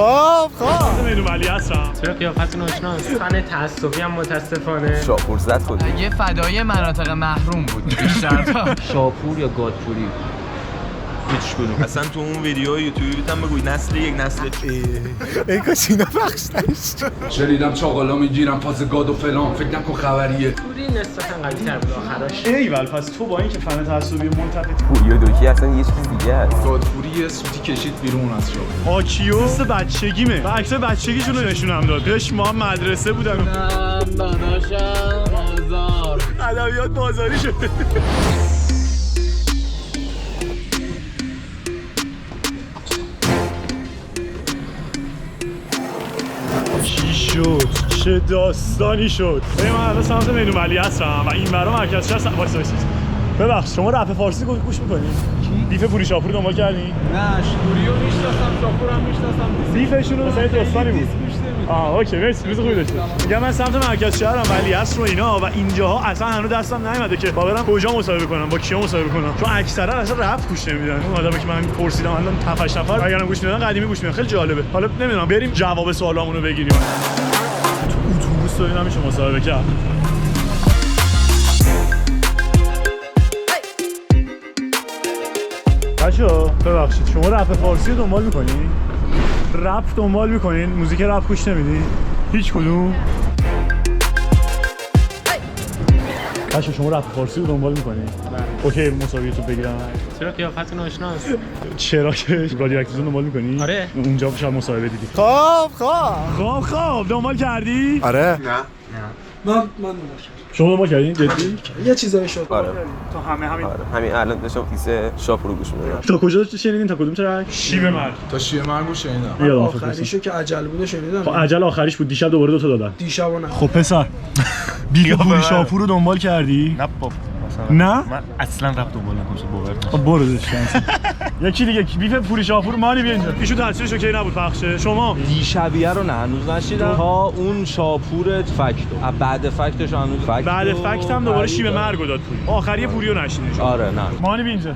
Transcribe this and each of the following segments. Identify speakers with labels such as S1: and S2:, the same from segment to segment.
S1: خب
S2: میدونم ولی هستم.
S3: چرا قیافتون آشناست؟ فن تعصبی هم متاسفانه.
S4: شاپور زد خود.
S5: یه فدای مناطق محروم بود بیشتر.
S4: شاپور یا گادپوری؟
S6: هیچ کدوم. اصلا تو اون ویدیو یوتیوبی هم بگوی نسل یک نسل
S1: ای کاش اینا بخش
S7: شنیدم چاقالا میگیرم فاز گاد و فلان، فکر نکن خبریه.
S3: پوری نسبتا قوی‌تر بود آخرش.
S2: ایول پس تو با اینکه فن تعصبی ملتفت
S4: پوری و دوکی اصلا یه چیز دیگه است.
S7: گادپوری یه سوتی کشید بیرون از شاپور.
S2: آکیو مثل بچگیمه و عکس بچگیشون رو نشونم داد. پیش ما مدرسه بودم.
S5: داداشم بازار
S2: ادبیات بازاری شده. چی شد؟ چه داستانی شد؟ من الان سمت میدون ولی هستم و این برا مرکز شهر واسه ببخش شما رپ فارسی گوش می‌کنی؟ بیف پوری شاپور دنبال کردی؟
S7: نه پوریو میشناسم، شاپورم میشناسم.
S2: بیفشون رو مثلا داستانی بود. اوکی مرسی روز خوبی داشتید. میگم من سمت مرکز شهرم ولی عصر و اینا و اینجاها اصلا هنوز دستم نیومده که با برم کجا مصاحبه کنم با کیا مصاحبه کنم چون اکثرا اصلا رپ گوش نمیدن. اون آدمی که من پرسیدم الان 7 نفر اگرم گوش میدن قدیمی گوش میدن. خیلی جالبه. حالا نمیدونم بریم جواب سوالامون رو بگیریم. تو اتوبوس داریم نمیشه مصاحبه کرد. بچه‌ها ببخشید شما رپ فارسی رو دنبال می‌کنی؟ رپ دنبال می‌کنین؟ موزیک رپ گوش نمیدی؟ هیچ کدوم؟ بچه‌ها شما رپ فارسی رو دنبال می‌کنی؟ اوکی مسابقه تو بگیرم.
S3: چرا قیافتون آشناست؟
S2: چرا که رادیو اکتیو دنبال می‌کنی؟
S3: آره.
S2: اونجا شاید مصاحبه دیدی. خب دنبال کردی؟
S1: آره
S7: من
S2: شما دنبال کردین جدی؟
S7: یه چیزایی شد.
S4: آره.
S2: تا همین
S4: آره. همین الان داشتم کیسه شاپور رو گوش می‌دادم.
S2: تا کجا شنیدین تا کدوم ترک؟ شیب مرگ.
S7: تا شیه مرگو شنیدم.
S2: یادم
S8: آخریشو که عجل بوده شنیدم.
S2: خب عجل آخریش بود دیشب دوباره 2 تا دادن.
S8: دیشب نه.
S2: خب پسر بیف پوری شاپور رو دنبال کردی؟
S9: نه بابا
S2: نه؟
S9: من اصلا رپ دنبال نکنم باور کن.
S2: خب برو داشتن یکی دیگه بیف پوری شاپور مانی بیا اینجا. ایشون تاثیرش اوکی نبود پخشه. شما
S10: دیشبیه رو نه هنوز نشیدم تا اون شاپور فکتو بعد فکتش هنوز فکت
S2: بعد فکت هم دوباره شیب مرگو داد پوری. آخری پوری رو نشیدین.
S10: آره نه
S2: مانی بیا اینجا.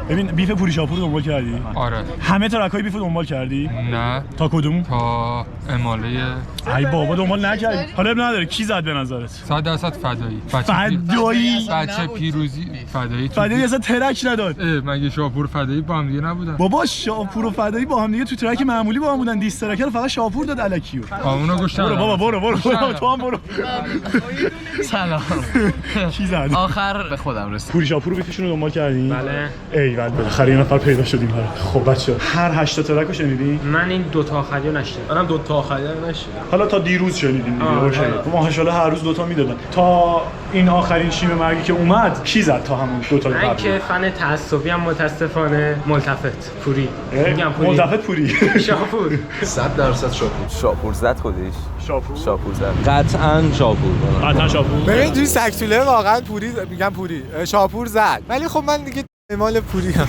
S2: ببین بیف پوری شاپور رو دنبال کردی؟
S11: آره.
S2: همه ترکای بیف رو دنبال کردی؟
S11: نه.
S2: تا کدوم؟
S11: تا اماله.
S2: ای بابا دنبال نکردی. حالا اب نداره کی زد به نظرت؟
S11: 100% فدایی.
S2: فدایی؟
S11: بچه پیروزی فدایی.
S2: فدایی اصلا ترک نداد.
S11: مگه شاپور فدایی با هم دیگه نبودن؟
S2: بابا شاپور و فدایی با هم دیگه تو ترک معمولی با هم بودن. دیس ترک رو فقط شاپور داد الکیو.
S11: اونو گوش ندادم.
S2: برو بابا برو تو هم برو.
S5: سلام.
S2: کی زد؟
S5: آخر به خودم رسید.
S2: پوری شاپور رو بیفشون رو دنبال کردین؟
S3: بله.
S2: ایول بالاخره یه نفر پیدا شدیم برات. خب بچه هر 8 تا ترک رو شنیدین؟
S3: من این 2 تا آخری رو نشیدم.
S8: منم 2 تا آخری رو نشیدم.
S2: حالا تا دیروز شنیدین دیگه. اوکی. ماشاءالله هر روز 2 تا میدادن. تا این آخرین شیب مرگی که اومد کی زد تا همون 2 تا
S3: من
S2: قبل؟
S3: که فن تعصبی هم متاسفانه ملتفت پوری. میگم پوری.
S2: ملتفت پوری.
S3: شاپور.
S7: 100% شاپور.
S4: شاپور زد خودش. شاپور زد.
S10: قطعا شاپور
S2: قطعا شاپور.
S1: ببین توی سکتوله واقعا پوری میگم پوری شاپور زد ولی خب من دیگه مال پوری هم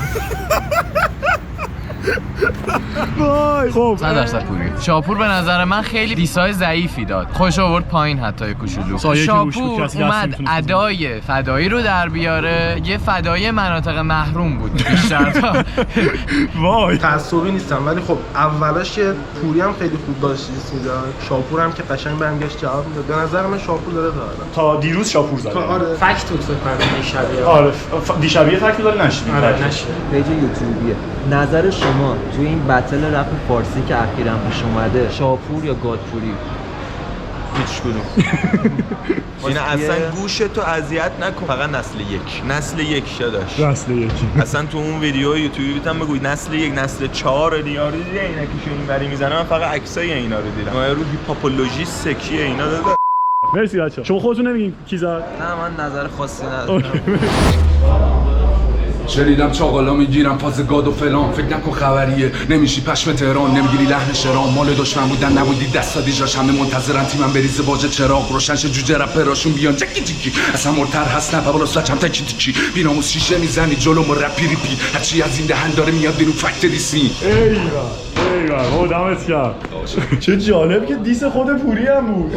S2: وای خب
S5: 100% پوری. شاپور به نظر من خیلی دیسای ضعیفی داد. خوش آورد پایین حتی یه کوچولو. شاپور اومد ادای فدایی رو در بیاره. یه فدای مناطق محروم بود بیشتر تا
S2: وای
S8: تعصبی نیستم ولی خب اولاش که پوری هم خیلی خوب داشت چیز می‌داد. شاپور هم که قشنگ برگشت جواب میداد. به نظر من شاپور داره
S2: تا دیروز شاپور زد.
S8: آره.
S3: فکت بود فکر کنم دیشبیه.
S2: آره دیشبیه فکت داره نشیدیم.
S3: آره نشیدم.
S4: پیج یوتیوبیه. نظر شما تو این بتل رپ فارسی که اخیراً پیش اومده شاپور یا گادپوری؟
S6: هیچ کدوم. اینا اصلا گوش تو اذیت نکن فقط نسل یک داشت.
S2: نسل یکی.
S6: اصلا تو اون ویدیو یوتیوبی هم بگوی نسل 1 نسل 4 دیار دیدی اینا که این بری میزنه من فقط عکسای اینا رو دیدم. ما رو هیپاپولوژی سکیه اینا داده.
S2: مرسی بچه‌ها. شما خودتون نمیگین کی زد؟
S4: نه من نظر خاصی ندارم.
S7: شنیدم چاقالا میگیرم فاز گاد و فلان، فکر نکن خبریه. نمیشی پشم تهران، نمیگیری لحن شرام. مال دشمن بودن نبودی دستا دیجاش همه منتظرن تیمم بریزه باجه چراغ روشنش جوجه رپراشون بیان جکی جکی. اصلا مرتر هست نه بالا سلچم تکی تکی. بیناموس شیشه میزنی جلو ما رپی ریپی. هرچی از این دهن داره میاد بیرون فکت دیسمی.
S2: ایوه او دمت گرم. چه جالب که دیس خود پوری هم بود.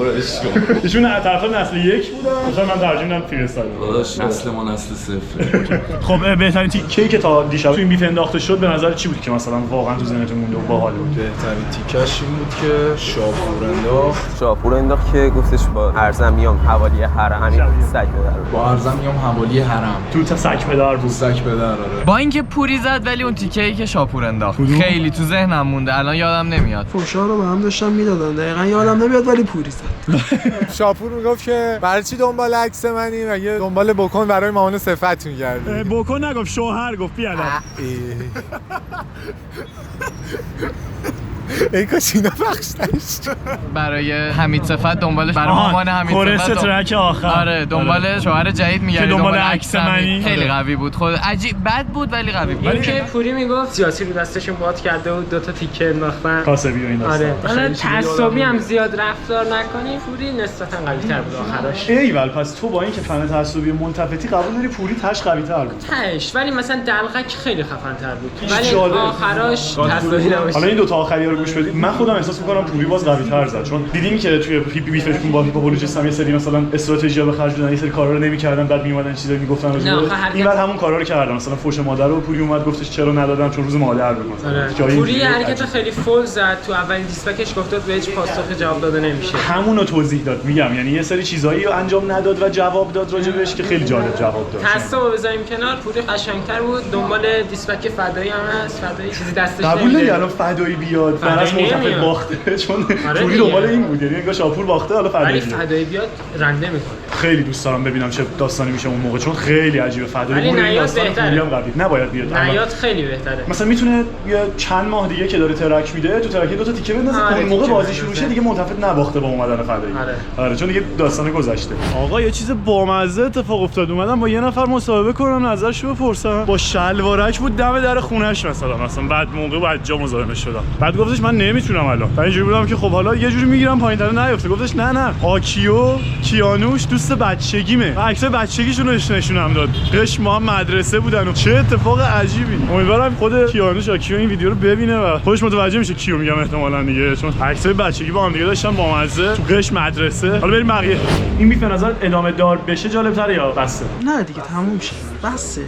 S2: ایشون طرف نسل 1 بودن. مثلا من ترجیح میدم فری استایل.
S7: داداش نسل ما نسل 0.
S2: خب بهترین تیکه که تا دیشب تو این بیف انداخته شد به نظر چی بود که مثلا واقعا تو ذهنتون مونده و باحال بود؟
S8: بهترین تیکش این بود که
S12: شاپور انداخت که گفتش با ارزم میام حوالی حرم همین سگ بدار.
S7: با ارزم میام حوالی حرم.
S2: تو تا سگ پدر بود.
S7: سگ پدر آره.
S5: با اینکه پوری زد ولی اون تیکه‌ای که شاپور انداخت خیلی تو ذهنم مونده، الان یادم نمیاد.
S8: فوشا رو به هم داشتم میدادن دقیقاً یادم نمیاد ولی پوری زد.
S1: شاپور میگفت که برای چی دنبال عکس منی؟ مگه دنبال بکن برای مامان صفت می‌گردی؟
S2: بکن نگفت، شوهر گفت بیادم.
S1: ای کاش اینا بخشتش
S5: برای حمید صفت دنبالش، برای مامان حمید صفت
S2: ترک آخر.
S5: آره دنبال شوهر جدید میگردی،
S2: دنبال عکس منی.
S5: خیلی قوی بود، خود عجیب بد بود ولی قوی بود.
S3: این که پوری میگفت سیاسی رو دستشون باد کرده و 2 تا تیکه انداختن
S2: کاسبی و این داستان.
S3: آره حالا تعصبی هم زیاد رفتار نکنی، پوری نسبتا قوی‌تر بود آخرش.
S2: ایول پس تو با اینکه فن تعصبی و ملتفتی قبول داری پوری تاش قوی‌تر بود.
S3: تاش ولی مثلا دلقک خیلی خفن‌تر بود ولی آخرش تعصبی نبود.
S2: حالا این دو تا آخری رو گوش بدید. من خودم احساس می‌کنم پوری باز قوی‌تر زد، چون دیدیم که توی بیفشون با هیپوپولوژیست هم یه سری مثلا استراتژی‌ها به خرج دادن، یه سری کارا رو نمی‌کردن، بعد میومدن چیزایی میگفتن این بعد همون کارا رو کردن. مثلا فوش مادر رو پوری اومد گفتش چرا ندادن، چون روز مادر بود مثلا.
S3: پوری حرکت خیلی فول زد تو اولین دیسپکش، گفت به هیچ پاسخ جواب داده نمیشه.
S2: همون رو توضیح داد، میگم یعنی یه سری چیزایی رو انجام نداد و جواب داد راجبش که خیلی جالب جواب داد.
S3: تعصب رو بذاریم کنار، پوری قشنگ‌تر بود، دنبال دیسپک فدایی هم هست، فدایی چیزی دستش نمیده.
S2: قبول الان فدایی بیاد براش ملتفت باخته، چون پوری دنبال این بود، یعنی انگار شاپور باخته حالا فدایی بیاد.
S3: ولی فدایی بیاد رنده میکنه.
S2: خیلی دوست دارم ببینم چه داستانی میشه اون موقع، چون خیلی عجیبه فدایی
S3: بود. این
S2: داستان پوری هم قوی نباید بیاد.
S3: نیاد خیلی بهتره.
S2: مثلا میتونه یه چند ماه دیگه که داره ترک میده تو ترک 2 تا تیکه بندازه، اون موقع بازی شروع شه دیگه ملتفت نباخته با اومدن فدایی. آره چون دیگه داستان گذشته. آقا یه چیز بامزه اتفاق افتاد، اومدم با یه نفر مصاحبه کنم، نظرشو بپرسم. با شلوارک بود دم در خونه‌اش مثلا بعد موقع بعد جا مزاحمش شدم. بعد گفتش من نمیتونم الان. من اینجوری بودم که خب حالا یه جوری میگیرم پایین‌تر نیافته. گفتش نه آکیو کیانوش دوست بچگیمه. عکس بچگیشون رو نشونم داد. قش ما هم مدرسه بودن و چه اتفاق عجیبی. امیدوارم خود کیانوش آکیو این ویدیو رو ببینه و خودش متوجه میشه کیو میگم احتمالاً دیگه، چون عکسای بچگی با هم دیگه داشتن بامزه تو قش مدرسه. حالا بریم بقیه. این بیف به نظر ادامه دار بشه جالب‌تره یا بسه؟
S8: نه دیگه تموم شد. بسه.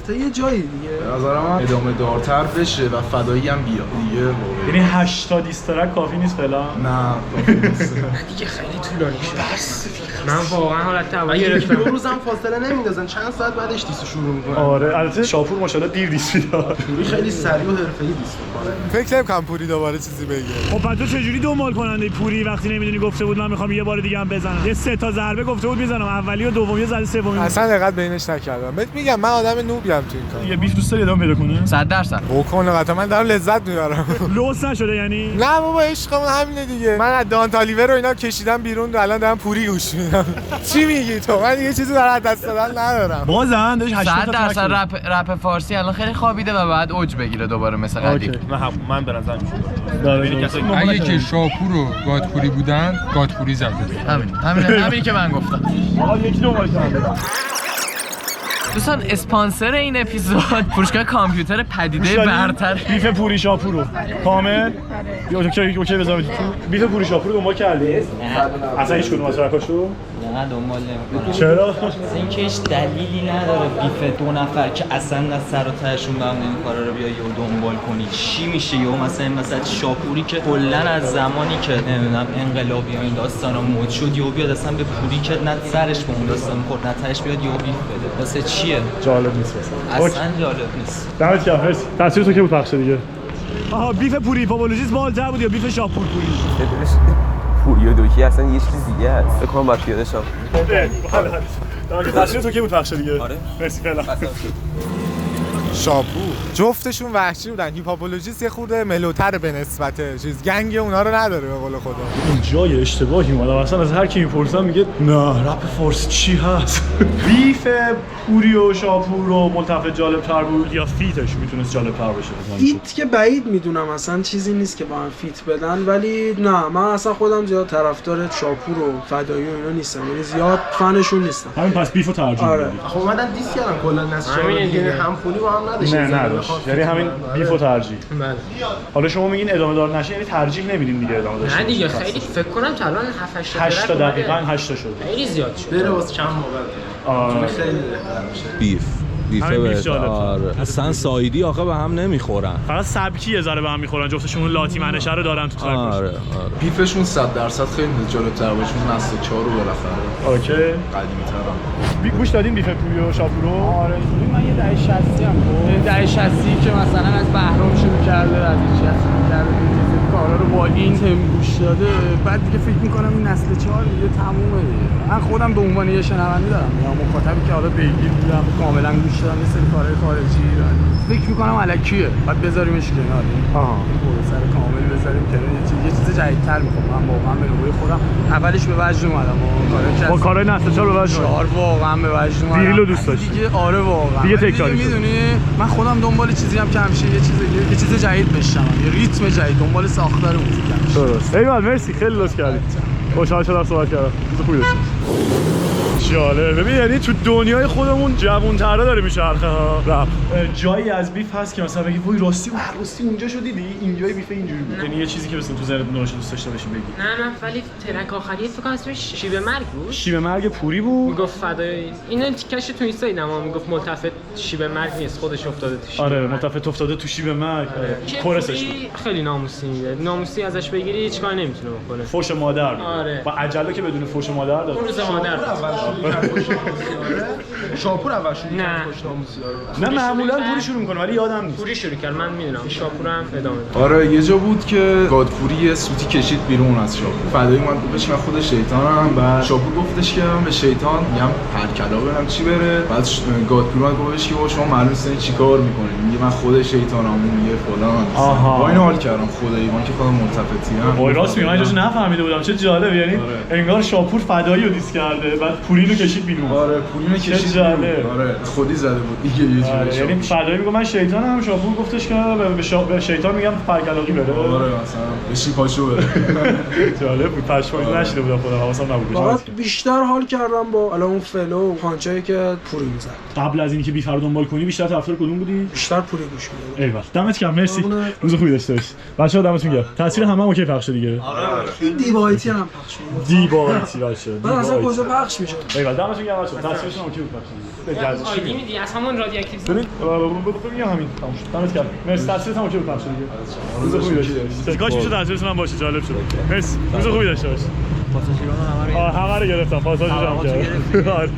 S8: تا یه جایی دیگه
S7: به نظر من ادامه دارتر بشه و فدایی هم بیاد دیگه.
S2: یعنی 8 تا دیسترک کافی نیست فعلا؟
S7: نه کافی نیست.
S3: دیگه خیلی طولانی شد. من واقعا حالت هوا گرفتم.
S8: 2 روزم فاصله نمیندازن، چند ساعت بعدش دیسو شروع میکنن.
S2: آره البته شاپور ماشاءالله دیر دیس میداد.
S8: پوری خیلی سریع و حرفه‌ای دیس میکنه.
S1: فکر نمی‌کنم پوری دوباره چیزی بگه.
S2: خب تو چجوری دنبال کننده پوری وقتی نمیدونی گفته بود من میخوام یه بار دیگه هم بزنم، یه 3 تا ضربه گفته بود میزنم، اولی و دومی زده، سومی
S1: اصلا دقت بینش نکردم. بهت میگم من آدم نوبیم تو این کار.
S2: یه بیف دوست داری ادامه پیدا کنه
S5: 100%.
S1: بکنه قطعا من دارم لذت میبرم.
S2: لوس نشده یعنی؟
S1: نه بابا عشقمون همینه دیگه. من از دانتالیور رو اینا کشیدم بیرون، الان دارم پوری گوش میدم. چی میگی تو؟ من یه چیزی در دست دادن ندارم.
S2: بازم داش
S5: 100% رپ فارسی الان خیلی خوابیده و بعد اوج بگیره دوباره مثل قدیم.
S9: من به نظر میاد
S11: اگه که شاپور و گادپوری بودن گادپوری زده.
S5: همین که من گفتم.
S2: آقا یکی دنبال کننده.
S5: دوستان اسپانسر این اپیزود فروشگاه کامپیوتر پدیده برتر
S2: بیف پوری شاپورو کامل. اوکی بذارید تو بیف پوری شاپورو دنبال کردی؟ اصلا هیچ کدوم از ترکاشو
S4: نه دنبال نمی‌کنم.
S2: چرا؟
S4: اینکه هیچ دلیلی نداره بیف 2 نفر که اصلا از سر و تهشون به هم این کارا رو بیای و دنبال کنی. چی میشه یهو مثلا شاپوری که کلا از زمانی که نمیدونم انقلابی این داستانا مد شد یهو بیاد اصلا به پوری که نه سرش به اون داستان می‌خورد نه تهش بیاد یهو بیف بده. واسه چیه؟
S2: جالب نیست
S4: اصلا جالب نیست.
S2: دمت گرم. مرسی. تصویر تو که بود پخش دیگه. آها بیف پوری پاپولوژیست بالتر بود یا بیف شاپور پوری؟
S12: پوری و دوکی اصلا یه چیز دیگه است. فکر کنم باید پیاده شم.
S2: تصویر تو که بود پخش دیگه.
S12: آره.
S2: مرسی فعلا.
S1: شاپور جفتشون وحشی بودن. هیپاپولوژیست یه خورده ملوتر به نسبت چیز گنگ اونا رو نداره به قول خدا.
S2: این جای اشتباهی اومدم اصلا از هر کی میپرسم میگه نه رپ فارسی چی هست. بیف پوری و شاپور و ملتفت جالب‌تر بود یا فیتش میتونست جالب‌تر بشه؟
S8: فیت که بعید میدونم اصلا چیزی نیست که با هم فیت بدن، ولی نه من اصلا خودم زیاد طرفدار شاپور و فدایی و اینا نیستم، یعنی زیاد فنشون نیستم.
S2: همین پس بیفو ترجیح
S8: آره.
S2: میدی.
S8: خب اومدن دیس کردن کلا نسل دیگه هم پولی با هم هم نداشت.
S2: نه نداشت، یعنی همین بیف و ترجیح.
S3: بله.
S2: حالا شما میگین ادامه دار نشه، یعنی ترجیح نمیدین دیگه ادامه داشته
S3: نه دیگه خیلی فکر کنم تا الان
S2: 8 تا دقیقاً 8 تا شد.
S3: خیلی زیاد شد.
S8: بره واسه چند موقع خیلی بهتر میشه.
S10: بیفه بهتر. آره. اصلا سایدی آخه به هم نمیخورن.
S2: فقط سبکی یه ذره به هم میخورن، جفتشون لاتی منشه رو دارن تو ترک.
S10: آره.
S7: بیفشون 100% خیلی جالب‌تر باشه. اون نسل 4 رو بالاخره.
S2: اوکی.
S7: قدیمی‌ترم.
S2: گوش دادین بیف پوری و شاپورو؟
S5: آره من یه دهه 60 ام. دهه 60 که مثلا از بهرام شروع کرده، از این چیزا شروع کرده، کارا رو با این تم گوش داده. بعد دیگه فکر می‌کنم این نسل 4 دیگه تمومه دیگه. من خودم به عنوان یه شنونده دارم یا مخاطبی که حالا پیگیر بودم کاملا گوش دادم یه سری کارهای خارجی ایرانی فکر می‌کنم الکیه، بعد بذاریمش کنار. این سر کامل بذاریم کنار. یه چیز جدیدتر می‌خوام. من واقعا به نوبه خودم اولش به وجد اومدم با
S2: کارهای نسل 4 به وجد
S5: اومدم. واقعا به وجد اومدم.
S2: دیریلو دوست داشت
S5: دیگه آره واقعا.
S2: دیگه تکراری
S5: می‌دونی من خودم دنبال چیزی هم که همیشه یه چیز جدید بشم، یه ریتم جدید، دنبال ساختار موزیک.
S2: درست. ایول مرسی، خیلی لطف کردید. خوشحال شدم صحبت کردم. روز خوبی داشتید. جالب. ببین یعنی تو دنیای خودمون جوان‌تره داره میچرخه ها. رپ جایی از بیف هست که مثلا بگی وای راستی اونجا شو دیدی اینجای بیف اینجوری بود. یعنی یه چیزی که مثلا تو ذهنت نوشته دوست داشته باشی بگی.
S3: نه ولی ترک آخری فکر کنم اسمش شیب مرگ بود.
S2: شیب مرگ پوری بود.
S3: میگفت فدای اینو تیکش تو اینستا دیدم، میگفت ملتفت شیب مرگ نیست، خودش افتاده تو شیب.
S2: آره ملتفت افتاده تو شیب مرگ. کورسش
S3: خیلی ناموسی ازش بگیری هیچ کاری نمیتونه بکنه.
S2: فوش مادر.
S3: آره.
S2: با عجله که بدون فوش مادر داد.
S3: اون روز مادر.
S8: شاپور اول شروع
S3: نه
S2: معمولا پوری شروع میکنه ولی یادم نیست.
S3: پوری شروع کرد، من میدونم. شاپورم ادامه داد.
S7: آره یه جا بود که گادپوری یه سوتی کشید بیرون از شاپور. فدایی اومد گفتش من خود شیطانم. بعد شاپور گفتش که من به شیطان میگم هر کلا برم چی بره. بعد گادپوری اومد گفتش که شما معلوم نیست چیکار میکنید. میگه من خود شیطانم، میگه فلان. با این حال کردم خدایی من که خودم ملتفتیم.
S2: وای راست میگم من اینجاش نفهمیده بودم. چه جالب. یعنی انگار شاپور فدایی رو دیس کرده بعد پوری رو کشید بیرون.
S7: آره پولینو کشید بیرون. آره خودی زده بود دیگه یه جوری.
S2: یعنی فدایی میگه من شیطانم، شاپور گفتش که به شیطان میگم پرکلاقی بره.
S7: آره مثلا بشی پاشو بره.
S2: جالب بود. پشمام نشیده بودم خودم، حواسم نبود.
S13: فقط بیشتر حال کردم با الان اون فلو و پانچایی که پوری میزد.
S2: قبل از اینکه بیف رو دنبال کنی بیشتر طرفدار کدوم بودی؟
S13: بیشتر پوری گوش میدادم.
S2: ایول دمت گرم، مرسی. روز خوبی داشته باش. بچه‌ها دمتون گرم. تصویر همه اوکی پخش دیگه.
S13: آره این دیبایتی هم پخش می‌کنه.
S2: دیبایتی باشه.
S13: من اصلا کجا پخش میشه؟
S2: ایول دمتون گرم بچه‌ها. تصویرشون اوکی بود پخش.
S3: آیدی میدی از همون رادیو اکتیو.
S2: ببین بگم همین تموم شد. دمت گرم. مرسی. تصویرت هم اوکی بود پخش دیگه. روز خوبی داشته باش. کاش میشه تصویرتون هم باشه، جالب شد. مرسی. روز خوبی داشته باش. پاساژیران همه رو گرفتم. پاساژ جمع کردم. آره.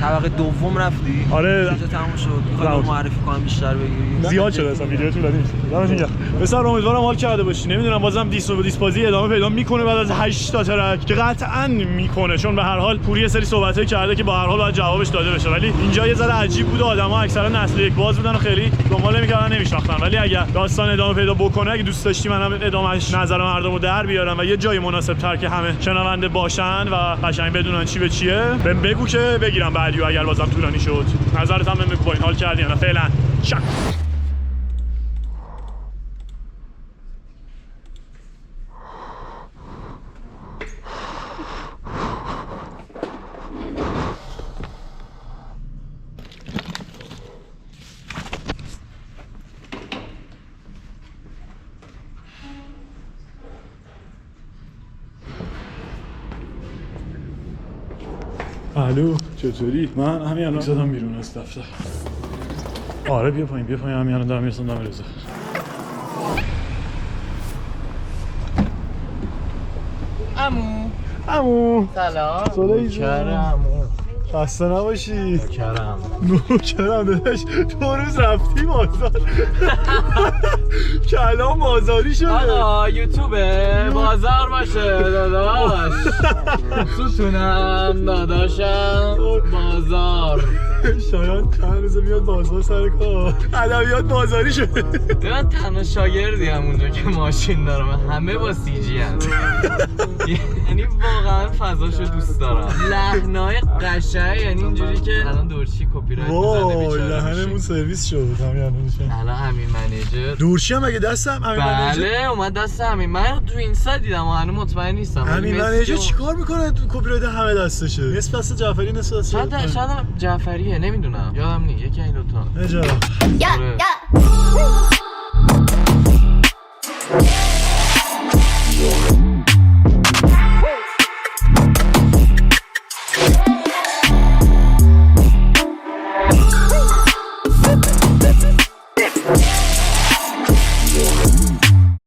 S14: طبقه دوم رفتی؟
S2: آره.
S14: تموم شد. می‌خوام معرفی کنم بیشتر بگیری.
S2: زیاد شده اصلا ویدیو طولانی میشه. دمتون گرم. بسیار امیدوارم حال کرده باشی. نمیدونم بازم دیسپازی ادامه پیدا میکنه بعد از 8 تا ترک که قطعاً میکنه، چون به هر حال پوری یه سری صحبتایی کرده که با هر حال باید جوابش داده بشه. ولی اینجا یه ذره عجیب بود. آدما اکثرا نسل یک باز بودن و خیلی دنبال نمی‌کردن، نمی‌شناختن. ولی اگر داستان ادامه پیدا بکنه، اگه دوست داشتی منم ادامهش نظر مردمو در بیارم و یه جای مناسب‌تر که همه شنونده باشن و قشنگ بدونن چی به چیه، بهم بگو که بگیرم بعدیو اگر بازم طولانی شد. نظرت هم بهم با این حال کردی یا نه؟ فعلا شک. الو چطوری؟ من همین الان زدم بیرون از دفتر. آره بیا پایین همین الان دارم میرسم دم رضا. عمو
S5: سلام.
S2: نوکرم. خسته نباشی. نوکرم داداش. تو روز رفتی بازار کلام بازاری شده.
S5: آقا یوتیوبه بازار باشه داداش. ستونم داداشم بازار.
S2: شاید چند روزه میاد بازار سر کار. ادبیات بازاری شده.
S5: من تنها شاگردی هم اونجا که ماشین دارم، همه با سی جی هم. یعنی واقعا فضاشو دوست دارم. لحنای قشنگ، یعنی اینجوری که الان دورچی کپی رایت میزنه بیچاره.
S2: لحنمون سرویس شد همین
S5: الان همین منیجر.
S2: دورچی هم اگه دستم همین منیجر.
S5: بله اومد دست همین. من تو اینستا دیدم و هنوز مطمئن نیستم.
S2: همین منیجر چیکار میکنه؟ کپی رایت همه دستشه. نصف دست جعفری نصف دست.
S5: شاید جعفری پوریه نمیدونم یادم نیست یکی این دوتا
S2: اجازه